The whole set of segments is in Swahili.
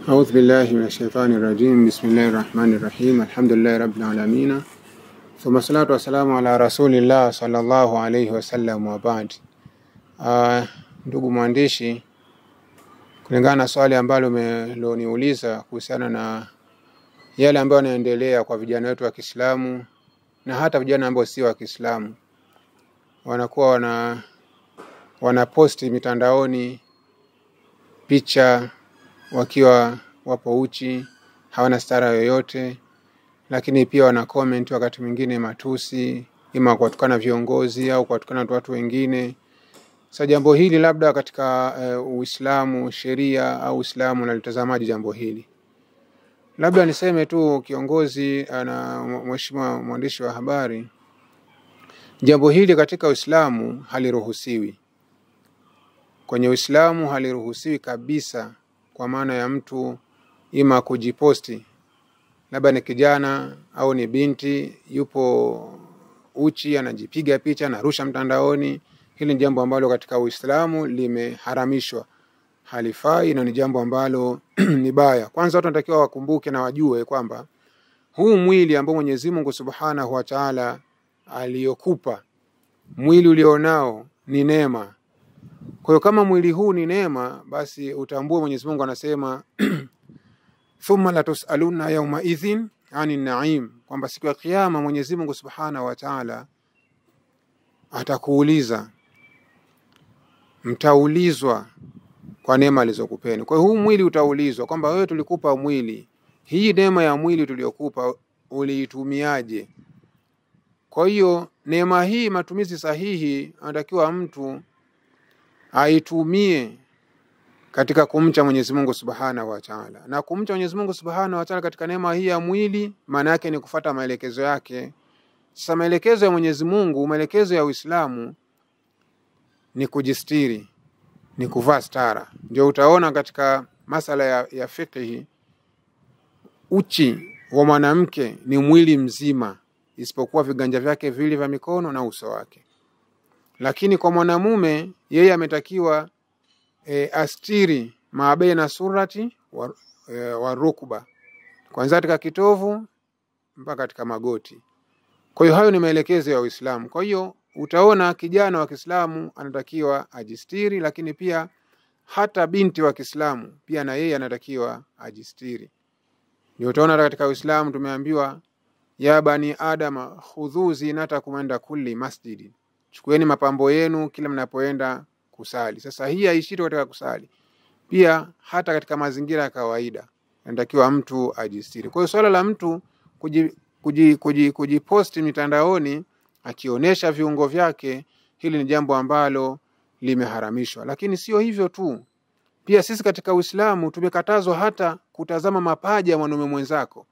أعوذ بالله من الشيطان الرجيم. بسم الله الرحمن الرحيم. الحمد لله رب العالمين. ثم الصلاة والسلام على رسول الله صلى الله عليه wasallam wa ba'd. Ndugu mwandishi, kulingana na swali ambalo umeniuliza kuhusiana na yale ambayo yanaendelea kwa vijana wetu wa Kiislamu na hata vijana ambao si wa Kiislamu, wanakuwa wanaposti mitandaoni picha wakiwa wapo uchi, hawana stara yoyote, lakini pia wana comment wakati mwingine matusi, ima kuwatukana viongozi au kuwatukana watu wengine. Sasa jambo hili labda katika Uislamu, sheria au Uislamu nalitazamaje jambo hili? Labda niseme tu kiongozi na mheshimiwa mwandishi wa habari, jambo hili katika Uislamu haliruhusiwi. Kwenye Uislamu haliruhusiwi kabisa, kwa maana ya mtu ima kujiposti, labda ni kijana au ni binti yupo uchi anajipiga picha anarusha mtandaoni. Hili ni jambo ambalo katika Uislamu limeharamishwa, halifai na ni jambo ambalo ni baya. Kwanza watu wanatakiwa wakumbuke na wajue kwamba huu mwili ambao Mwenyezi Mungu Subhanahu wa Ta'ala aliyokupa, mwili ulionao ni neema. Kwa hiyo kama mwili huu ni neema, basi utambue Mwenyezi Mungu anasema thumma la tusaluna yawma idhin anin na'im, kwamba siku ya kiyama Mwenyezi Mungu Subhanahu wa Ta'ala atakuuliza, mtaulizwa kwa neema alizokupeni. Kwa hiyo huu mwili utaulizwa kwamba wewe tulikupa mwili, hii neema ya mwili tuliyokupa uliitumiaje? Kwa hiyo neema hii, matumizi sahihi anatakiwa mtu aitumie katika kumcha Mwenyezi Mungu Subhanahu wa Ta'ala. Na kumcha Mwenyezi Mungu Subhanahu wa Ta'ala katika neema hii ya mwili, maana yake ni kufuata maelekezo yake. Sasa maelekezo ya Mwenyezi Mungu, maelekezo ya Uislamu ni kujistiri, ni kuvaa stara. Ndio utaona katika masala ya fiqh, uchi wa mwanamke ni mwili mzima isipokuwa viganja vyake vile vya mikono na uso wake. Lakini kwa mwanamume yeye ametakiwa astiri mabaina surati wa rukba, kwanza katika kitovu mpaka katika magoti. Kwa hiyo hayo ni maelekezo ya Uislamu. Kwa hiyo utaona kijana wa Kiislamu anatakiwa ajistiri, lakini pia hata binti wa Kiislamu pia na yeye anatakiwa ajistiri. Ndio utaona katika Uislamu tumeambiwa ya bani adama khudhu zinatakum inda kulli masjid, chukueni mapambo yenu kila mnapoenda kusali. Sasa hii haishii katika kusali, pia hata katika mazingira ya kawaida anatakiwa mtu ajistiri. Kwa hiyo swala la mtu kujiposti mitandaoni akionesha viungo vyake, hili ni jambo ambalo limeharamishwa. Lakini sio hivyo tu, pia sisi katika Uislamu tumekatazwa hata kutazama mapaja ya mwanaume mwenzako.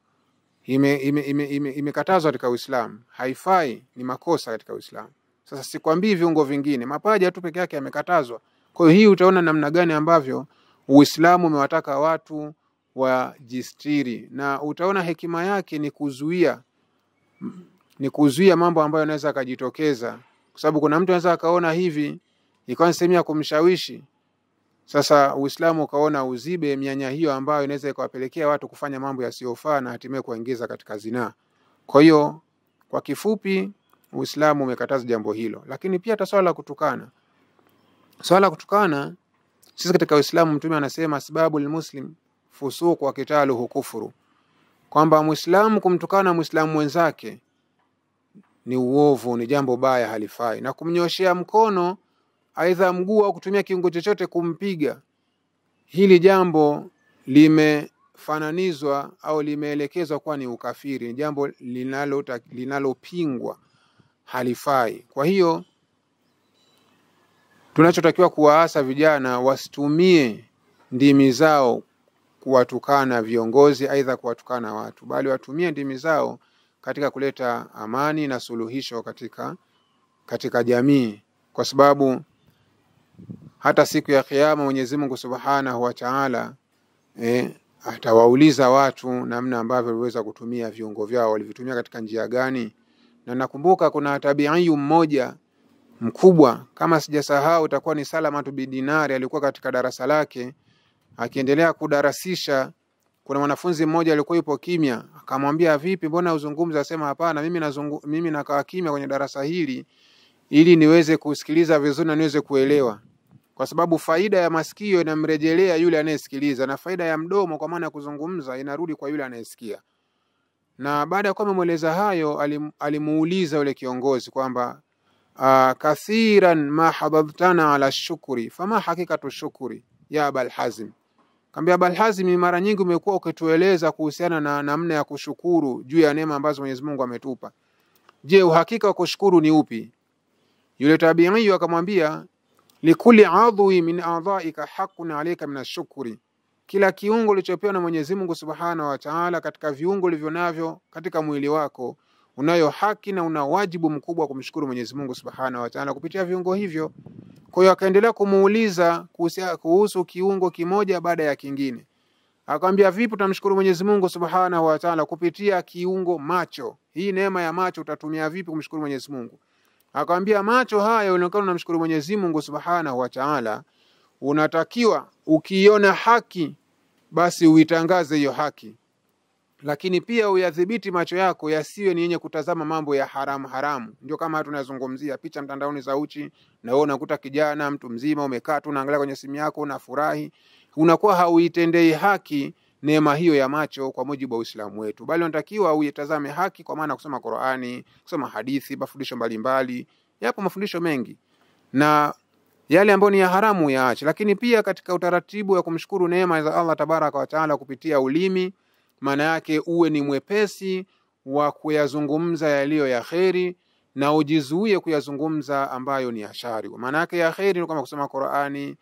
Imekatazwa katika Uislamu, haifai, ni makosa katika Uislamu. Sasa sikwambii viungo vingine, mapaja tu peke yake yamekatazwa. Kwa hiyo hii utaona namna gani ambavyo Uislamu umewataka watu wajistiri, na utaona hekima yake ni kuzuia mambo ambayo yanaweza kujitokeza, kwa sababu kuna mtu anaweza akaona hivi ikawa sehemu ya kumshawishi. Sasa Uislamu ukaona uzibe mianya hiyo ambayo inaweza ikawapelekea watu kufanya mambo yasiyofaa na hatimaye kuingiza katika zinaa. Kwa hiyo kwa kifupi, Uislamu umekataza jambo hilo. Lakini pia swala la kutukana. Swala la kutukana, sisi katika Uislamu Mtume anasema sababu almuslim fusuq wa qitaluhu kufuru, kwamba Muislamu kumtukana Muislamu mwenzake ni uovu, ni jambo baya, halifai. Na kumnyoshea mkono aidha mguu au kutumia kiungo chochote kumpiga, hili jambo limefananizwa au limeelekezwa kuwa ni ukafiri, ni jambo linalopingwa, halifai. Kwa hiyo tunachotakiwa kuwaasa vijana wasitumie ndimi zao kuwatukana viongozi aidha kuwatukana watu, bali watumie ndimi zao katika kuleta amani na suluhisho katika jamii, kwa sababu hata siku ya kiyama Mwenyezi Mungu Subhanahu wa Ta'ala atawauliza watu namna ambavyo waliweza kutumia viungo vyao, walivitumia katika njia gani. Na nakumbuka kuna tabi'i mmoja mkubwa, kama sijasahau utakuwa ni Salamatu bin Dinari, alikuwa katika darasa lake akiendelea kudarasisha Kuna mwanafunzi mmoja alikuwa yupo kimya, akamwambia vipi mbona uzungumza? Asema hapana, mimi nakaa kimya kwenye darasa hili ili niweze kusikiliza vizuri na niweze kuelewa. Kwa sababu faida ya masikio inamrejelea yule anayesikiliza na faida ya mdomo kwa maana ya kuzungumza inarudi kwa yule anayesikia. Na baada ya kuwa amemueleza hayo, alimuuliza yule kiongozi kwamba kathiran ma hadadtana ala shukri fama hakikatu shukri ya Abul Hazim. Kambia Abul Hazim, mara nyingi umekuwa ukitueleza kuhusiana na namna ya kushukuru juu ya neema ambazo Mwenyezi Mungu ametupa. Je, uhakika wa kushukuru ni upi? Yule tabi'i akamwambia likuli adhi min a'dha'ika haqqun 'alayka min ash-shukri. Kila kiungo ulichopewa na Mwenyezi Mungu Subhanahu wa Ta'ala katika viungo ulivyonavyo katika mwili wako, unayo haki na una wajibu mkubwa kumshukuru Mwenyezi Mungu Subhanahu wa Ta'ala kupitia viungo hivyo. Kwa hiyo akaendelea kumuuliza kuhusu kiungo kimoja baada ya kingine. Akamwambia vipi utamshukuru Mwenyezi Mungu Subhanahu wa Ta'ala kupitia kiungo macho? Hii neema ya macho utatumia vipi kumshukuru Mwenyezi Mungu? Akamwambia macho haya unaonekana unamshukuru Mwenyezi Mungu Subhanahu wa Ta'ala, unatakiwa ukiona haki basi uitangaze hiyo haki. Lakini pia uyadhibiti macho yako yasiwe ni yenye kutazama mambo ya haramu. Ndio kama tunazungumzia picha mtandaoni za uchi, na wewe unakuta kijana mtu mzima umekaa tu unaangalia kwenye simu yako unafurahi, unakuwa hauitendei haki neema hiyo ya macho kwa mujibu wa Uislamu wetu. Bali unatakiwa uitazame haki kwa maana kusoma Qur'ani, kusoma hadithi, mafundisho mbalimbali. Yapo mafundisho mengi. Na yale ambayo ni ya haramu yaache. Lakini pia katika utaratibu wa kumshukuru neema za Allah Tabaraka wa Taala kupitia ulimi, maana yake uwe ni mwepesi wa kuyazungumza yaliyo ya kheri na ujizuie kuyazungumza ambayo ni ya shari. Maana yake ya kheri ni kama kusoma Qur'ani,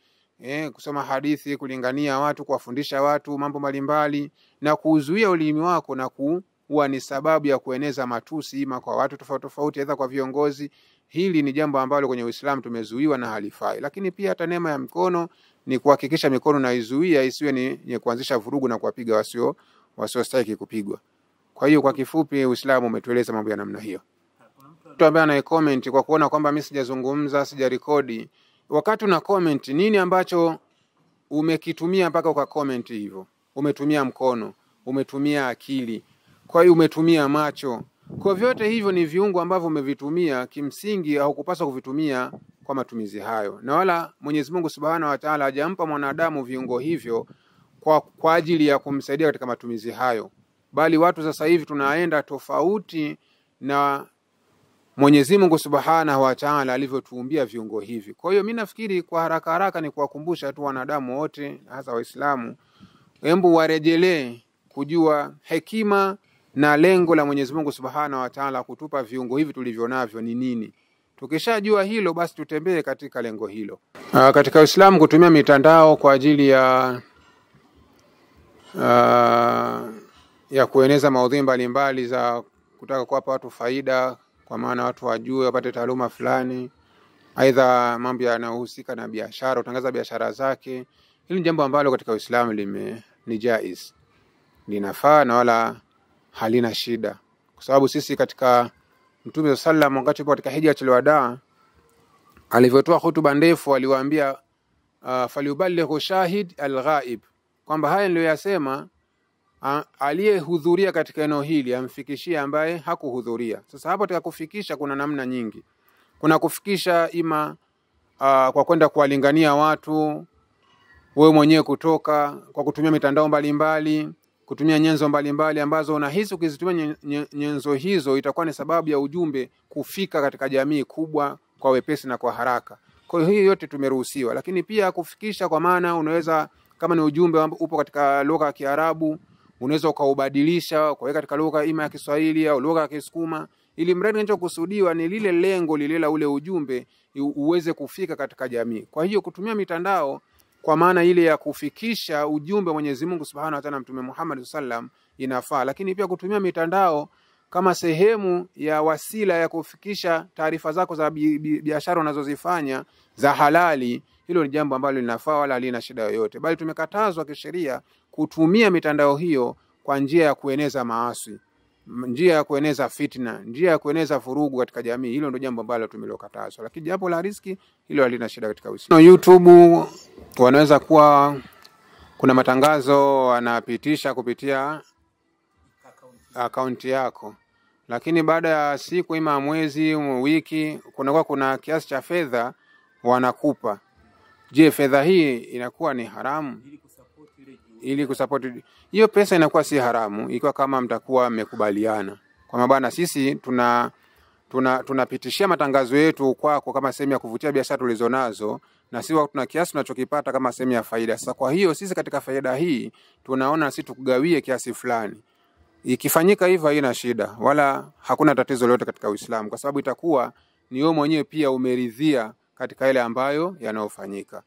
kusoma hadithi, kulingania watu, kuwafundisha watu mambo mbalimbali, na kuzuia ulimi wako na kuwa ni sababu ya kueneza matusi ima kwa watu tofauti tofauti, aidha kwa viongozi. Hili ni jambo ambalo kwenye Uislamu tumezuiwa na halifai. Lakini pia hata neema ya mkono ni kuhakikisha mikono na izuia isiwe ni kuanzisha vurugu na kuwapiga wasiostahili kupigwa. Kwa hiyo kwa kifupi Uislamu umetueleza mambo ya namna hiyo. Mtu ambaye ana comment kwa kuona kwamba mimi sijazungumza, sijarekodi, wakati una comment nini ambacho umekitumia mpaka uka comment hivyo? Umetumia mkono, umetumia akili, kwa hiyo umetumia macho. Kwa vyote hivyo ni viungo ambavyo umevitumia, kimsingi au kupaswa kuvitumia kwa matumizi hayo. Na wala Mwenyezi Mungu Subhanahu wa Ta'ala hajampa mwanadamu viungo hivyo kwa ajili ya kumsaidia katika matumizi hayo. Bali watu sasa hivi tunaenda tofauti na Mwenyezi Mungu Subhanahu wa Ta'ala alivyotuumbia viungo hivi. Kwa hiyo mimi nafikiri kwa haraka haraka ni kuwakumbusha tu wanadamu wote, hasa Waislamu, hebu warejelee kujua hekima na lengo la Mwenyezi Mungu Subhanahu wa Ta'ala kutupa viungo hivi tulivyonavyo ni nini. Tukishajua hilo basi tutembee katika lengo hilo. Katika Uislamu kutumia mitandao kwa ajili ya kueneza maudhui mbalimbali za kutaka kuwapa watu faida, kwa maana watu wajue wapate taaluma fulani, aidha mambo yanayohusika na biashara, utangaza biashara zake, hili ni jambo ambalo katika Uislamu ni jaiz, linafaa na wala halina shida. Kwa sababu sisi katika Mtume sallam wakati yupo katika hijjatul wadaa alivyotoa hutuba ndefu aliwaambia falyuballighu shahid alghaib, kwamba haya niliyoyasema aliyehudhuria katika eneo hili amfikishie ambaye hakuhudhuria. Sasa hapo katika kufikisha kuna namna nyingi. Kuna kufikisha ima kwa kwenda kuwalingania watu, wewe mwenyewe kutoka kwa kutumia mitandao mbalimbali, kutumia nyenzo mbalimbali ambazo unahisi ukizitumia nyenzo hizo itakuwa ni sababu ya ujumbe kufika katika jamii kubwa kwa wepesi na kwa haraka. Kwa hiyo yote tumeruhusiwa. Lakini pia kufikisha kwa maana unaweza, kama ni ujumbe upo katika lugha ya Kiarabu, unaweza ukaubadilisha ukaweka katika lugha ima ya Kiswahili au lugha ya Kisukuma, ili mradi kinachokusudiwa ni lile lengo lile la ule ujumbe uweze kufika katika jamii. Kwa hiyo kutumia mitandao kwa maana ile ya kufikisha ujumbe Mwenyezi Mungu Subhanahu wa Ta'ala Mtume Muhammad sallam inafaa. Lakini pia kutumia mitandao kama sehemu ya wasila ya kufikisha taarifa zako za biashara unazozifanya za halali, hilo ni jambo ambalo linafaa wala halina shida yoyote. Bali tumekatazwa kisheria kutumia mitandao hiyo kwa njia ya kueneza maasi, njia ya kueneza fitna, njia ya kueneza furugu katika jamii. Hilo ndio jambo ambalo tumelokatazwa. Lakini jambo la riziki hilo halina shida katika Uislamu. YouTube wanaweza kuwa kuna matangazo anapitisha kupitia akaunti yako, lakini baada ya siku ima mwezi wiki kuna kiasi cha fedha wanakupa. Je, fedha hii inakuwa ni haramu? Ili kusupport hiyo pesa inakuwa si haramu ikiwa kama mtakuwa mmekubaliana kwa bwana, sisi tunapitishia matangazo yetu kwako kama sehemu ya kuvutia biashara tulizonazo, na sisi tuna kiasi tunachokipata kama sehemu ya faida. Sasa kwa hiyo sisi katika faida hii tunaona sisi tukugawie kiasi fulani. Ikifanyika hivyo haina shida wala hakuna tatizo lolote katika Uislamu, kwa sababu itakuwa ni wewe mwenyewe pia umeridhia katika ile ambayo yanayofanyika.